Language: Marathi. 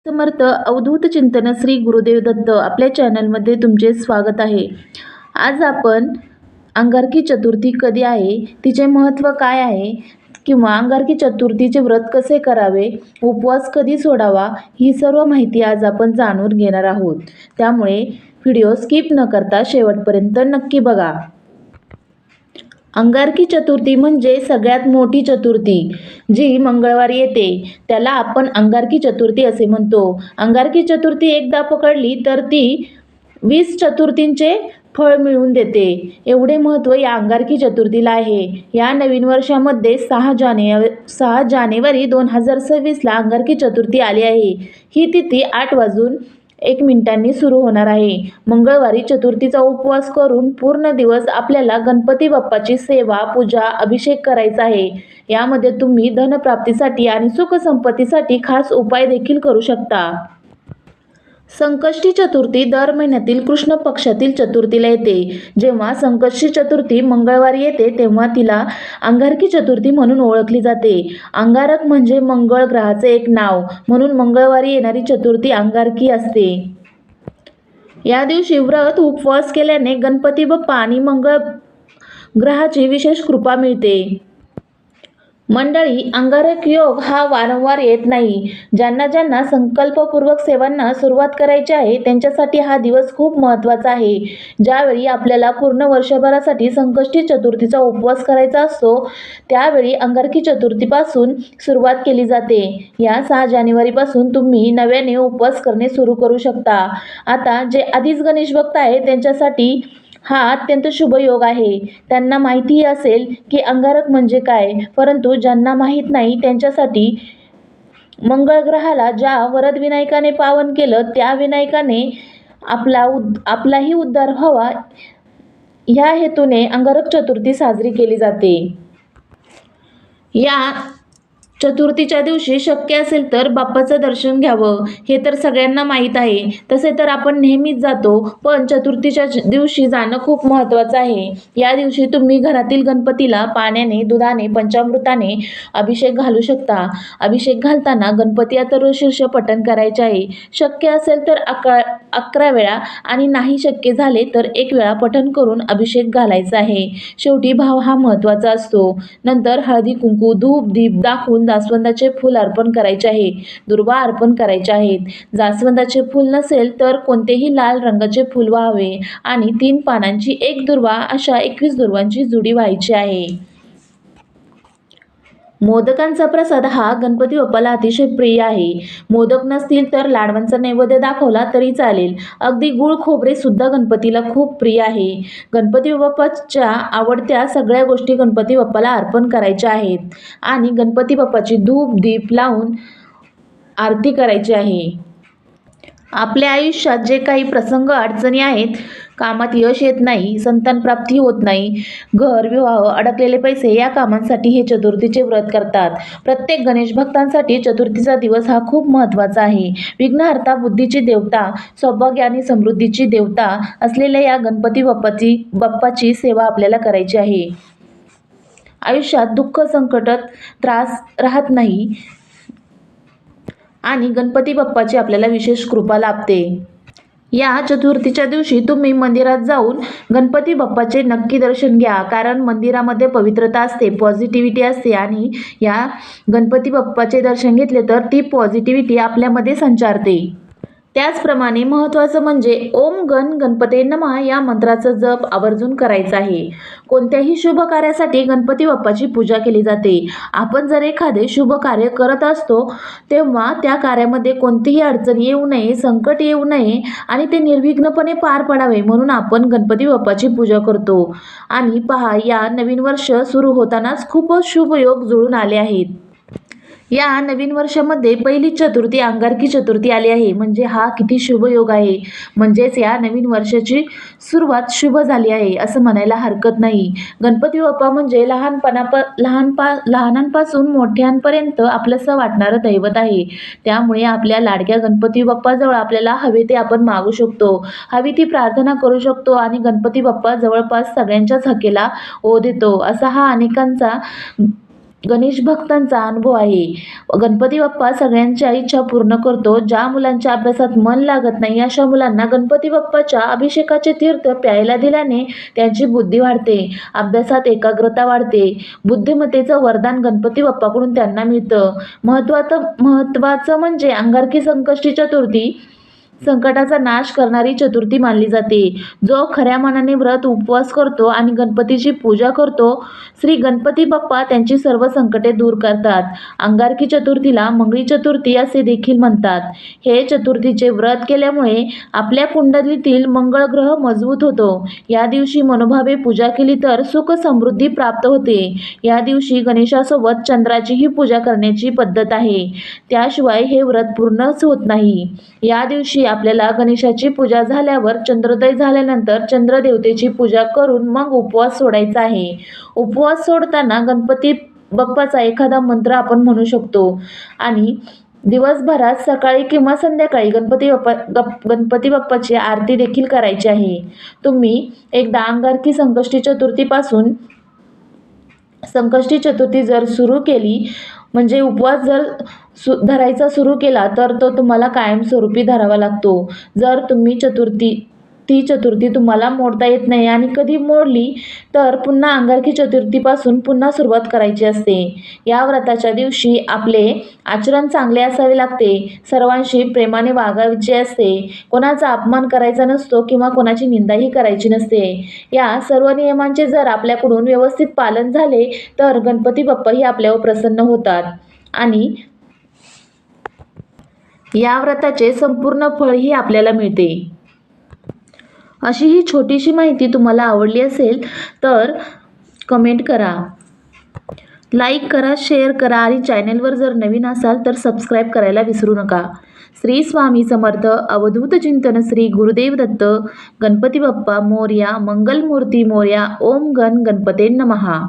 समर्थ अवधूत चिंतन श्री गुरुदेव दत्त आपल्या चॅनलमध्ये तुमचे स्वागत आहे. आज आपण अंगारकी चतुर्थी कधी आहे, तिचे महत्त्व काय आहे किंवा अंगारकी चतुर्थीचे व्रत कसे करावे, उपवास कधी सोडावा, ही सर्व माहिती आज आपण जाणून घेणार आहोत. त्यामुळे व्हिडिओ स्किप न करता शेवटपर्यंत नक्की बघा. अंगारकी चतुर्थी म्हणजे सगळ्यात मोठी चतुर्थी जी मंगळवारी येते. त्याला आपण अंगारकी चतुर्थी असे म्हणतो. अंगारकी चतुर्थी एकदा पकडली तर ती 20 चतुर्थींचे फळ मिळवून देते. एवढे महत्त्व या अंगारकी चतुर्थीला आहे. या नवीन वर्षामध्ये 6 जानेवारी 2026ला अंगारकी चतुर्थी आली आहे. ही तिथी 8:01 सुरू होणार आहे. मंगळवारी चतुर्थीचा उपवास करून पूर्ण दिवस आपल्याला गणपती बाप्पाची सेवा, पूजा, अभिषेक करायचा आहे. यामध्ये तुम्ही धनप्राप्तीसाठी आणि सुखसंपत्तीसाठी खास उपाय देखील करू शकता. संकष्टी चतुर्थी दर महिन्यातील कृष्ण पक्षातील चतुर्थीला येते. जेव्हा संकष्टी चतुर्थी मंगळवारी येते तेव्हा तिला अंगारकी चतुर्थी म्हणून ओळखली जाते. अंगारक म्हणजे मंगळ ग्रहाचे एक नाव, म्हणून मंगळवारी येणारी चतुर्थी अंगारकी असते. या दिवशी व्रत उपवास केल्याने गणपती बाप्पा आणि मंगळ ग्रहाची विशेष कृपा मिळते. मंडळी, अंगारक योग हा वारंवार येत नाही. ज्यांना संकल्पपूर्वक सेवांना सुरुवात करायची आहे त्यांच्यासाठी हा दिवस खूप महत्त्वाचा आहे. ज्यावेळी आपल्याला पूर्ण वर्षभरासाठी संकष्टी चतुर्थीचा उपवास करायचा असतो त्यावेळी अंगारकी चतुर्थीपासून सुरुवात केली जाते. या 6 जानेवारीपासून तुम्ही नव्याने उपवास करणे सुरू करू शकता. आता जे आधीच गणेश भक्त आहेत त्यांच्यासाठी हा अत्यंत शुभ योग आहे. त्यांना माहितीही असेल की अंगारक म्हणजे काय, परंतु ज्यांना माहीत नाही त्यांच्यासाठी मंगळ ग्रहाला ज्या वरद विनायकाने पावन केलं त्या विनायकाने आपलाही उद्धार व्हावा ह्या हेतूने अंगारक चतुर्थी साजरी केली जाते. या चतुर्थीच्या दिवशी शक्य असेल तर बाप्पाचं दर्शन घ्यावं, हे तर सगळ्यांना माहीत आहे. तसे तर आपण नेहमीच जातो, पण चतुर्थीच्या दिवशी जाणं खूप महत्त्वाचं आहे. या दिवशी तुम्ही घरातील गणपतीला पाण्याने, दुधाने, पंचामृताने अभिषेक घालू शकता. अभिषेक घालताना गणपती अथर्वशीर्ष पठण करायचे आहे. शक्य असेल तर 11 वेळा आणि नाही शक्य झाले तर 1 वेळा पठण करून अभिषेक घालायचा आहे. शेवटी भाव हा महत्त्वाचा असतो. नंतर हळदी कुंकू, धूप दीप दाखवून जास्वंदाचे फूल अर्पण करायचे आहे. दुर्वा अर्पण करायचे आहेत. जास्वंदाचे फूल नसेल तर कोणतेही लाल रंगाचे फूल व्हावे आणि 3 पानांची 1 दुर्वा अशा 21 दुर्वांची जुडी व्हायची आहे. मोदकांचा प्रसाद हा गणपती बाप्पाला अतिशय प्रिय आहे. मोदक नसतील तर लाडवांचा नैवेद्य दाखवला तरी चालेल. अगदी गूळ खोबरे सुद्धा गणपतीला खूप प्रिय आहे. गणपती बाप्पाच्या आवडत्या सगळ्या गोष्टी गणपती बाप्पाला अर्पण करायच्या आहेत आणि गणपती बाप्पाची धूप दीप लावून आरती करायची आहे. आपल्या आयुष्यात जे काही प्रसंग अडचणी आहेत, कामात यश येत नाही, संतान प्राप्ती होत नाही, घर, विवाह, अडकलेले पैसे या कामांसाठी हे चतुर्थीचे व्रत करतात. प्रत्येक गणेश भक्तांसाठी चतुर्थीचा दिवस हा खूप महत्त्वाचा आहे. विघ्नहर्ता, बुद्धीची देवता, सौभाग्य आणि समृद्धीची देवता असलेल्या या गणपती बाप्पाची सेवा आपल्याला करायची आहे. आयुष्यात दुःख, संकट, त्रास राहत नाही आणि गणपती बाप्पाची आपल्याला विशेष कृपा लाभते. या चतुर्थीच्या दिवशी तुम्ही मंदिरात जाऊन गणपती बाप्पाचे नक्की दर्शन घ्या, कारण मंदिरामध्ये पवित्रता असते, पॉझिटिव्हिटी असते आणि या गणपती बाप्पाचे दर्शन घेतले तर ती पॉझिटिव्हिटी आपल्यामध्ये संचारते. त्याचप्रमाणे महत्त्वाचं म्हणजे ओम गण गणपते नमः या मंत्राचा जप आवर्जून करायचा आहे. कोणत्याही शुभ कार्यासाठी गणपती बाप्पाची पूजा केली जाते. आपण जर एखादे शुभ कार्य करत असतो तेव्हा त्या कार्यामध्ये कोणतीही अडचण येऊ नये, संकट येऊ नये आणि ते निर्विघ्नपणे पार पडावे म्हणून आपण गणपती बाप्पाची पूजा करतो. आणि पहा, या नवीन वर्ष सुरू होतानाच खूपच शुभ योग जुळून आले आहेत. या नवीन वर्षामध्ये पहिली चतुर्थी अंगारकी चतुर्थी आली आहे. म्हणजे हा किती शुभ योग आहे. म्हणजेच या नवीन वर्षाची सुरुवात शुभ झाली आहे असं म्हणायला हरकत नाही. गणपती बाप्पा म्हणजे लहानांपासून मोठ्यांपर्यंत आपलंसं वाटणारं दैवत आहे. त्यामुळे आपल्या लाडक्या गणपती बाप्पाजवळ आपल्याला हवे ते आपण मागू शकतो, हवी ती प्रार्थना करू शकतो आणि गणपती बाप्पा जवळपास सगळ्यांच्याच हाकेला ओ देतो. असा हा अनेकांचा गणेश भक्तांचा अनुभव आहे. गणपती बाप्पा सगळ्यांच्या इच्छा पूर्ण करतो. ज्या मुलांच्या अभ्यासात मन लागत नाही अशा मुलांना गणपती बाप्पाच्या अभिषेकाचे तीर्थ प्यायला दिल्याने त्यांची बुद्धी वाढते, अभ्यासात एकाग्रता वाढते. बुद्धिमत्तेचं वरदान गणपती बाप्पाकडून त्यांना मिळतं. महत्त्वाचं म्हणजे अंगारकी संकष्टी चतुर्थी संकटाचा नाश करणारी चतुर्थी मानली जाते. जो खऱ्या मनाने व्रत उपवास करतो आणि गणपतीची पूजा करतो, श्री गणपती बाप्पा त्यांची सर्व संकटे दूर करतात. अंगारकी चतुर्थीला मंगळी चतुर्थी असे देखील म्हणतात. हे चतुर्थीचे व्रत केल्यामुळे आपल्या कुंडलीतील मंगळ ग्रह मजबूत होतो. या दिवशी मनोभावे पूजा केली तर सुख समृद्धी प्राप्त होते. या दिवशी गणेशासोबत चंद्राचीही पूजा करण्याची पद्धत आहे. त्याशिवाय हे व्रत पूर्णच होत नाही. या दिवशी आपल्याला गणेशाची पूजा झाल्यावर चंद्रोदय झाल्यानंतर चंद्रदेवतेची पूजा करून मग उपवास सोडायचा आहे. उपवास सोडताना गणपती बाप्पाचा एखादा मंत्र आपण म्हणू शकतो आणि दिवसभरात सकाळी किंवा संध्याकाळी गणपती बाप्पाची आरती देखील करायची आहे. तुम्ही एकदा अंगारकी संकष्टी चतुर्थी जर सुरू केली म्हणजे उपवास जर धरायचा सुरू केला तर तो तुम्हाला कायमस्वरूपी धरावा लागतो. जर तुम्ही ती चतुर्थी तुम्हाला मोडता येत नाही आणि कधी मोडली तर पुन्हा अंगारकी चतुर्थीपासून पुन्हा सुरुवात करायची असते. या व्रताच्या दिवशी आपले आचरण चांगले असावे लागते. सर्वांशी प्रेमाने वागायचे असते. कोणाचा अपमान करायचा नसतो किंवा कोणाची निंदाही करायची नसते. या सर्व नियमांचे जर आपल्याकडून व्यवस्थित पालन झाले तर गणपती बाप्पाही आपल्यावर प्रसन्न होतात आणि या व्रताचे संपूर्ण फळही आपल्याला मिळते. अशी ही छोटीशी माहिती तुम्हाला आवडली असेल तर कमेंट करा, लाईक करा, शेअर करा आणि चॅनलवर जर नवीन असाल तर सबस्क्राईब करायला विसरू नका. श्री स्वामी समर्थ. अवधूत चिंतन. श्री गुरुदेव दत्त. गणपती बाप्पा मोरया. मंगलमूर्ती मोरया. ओम गण गणपते नमः.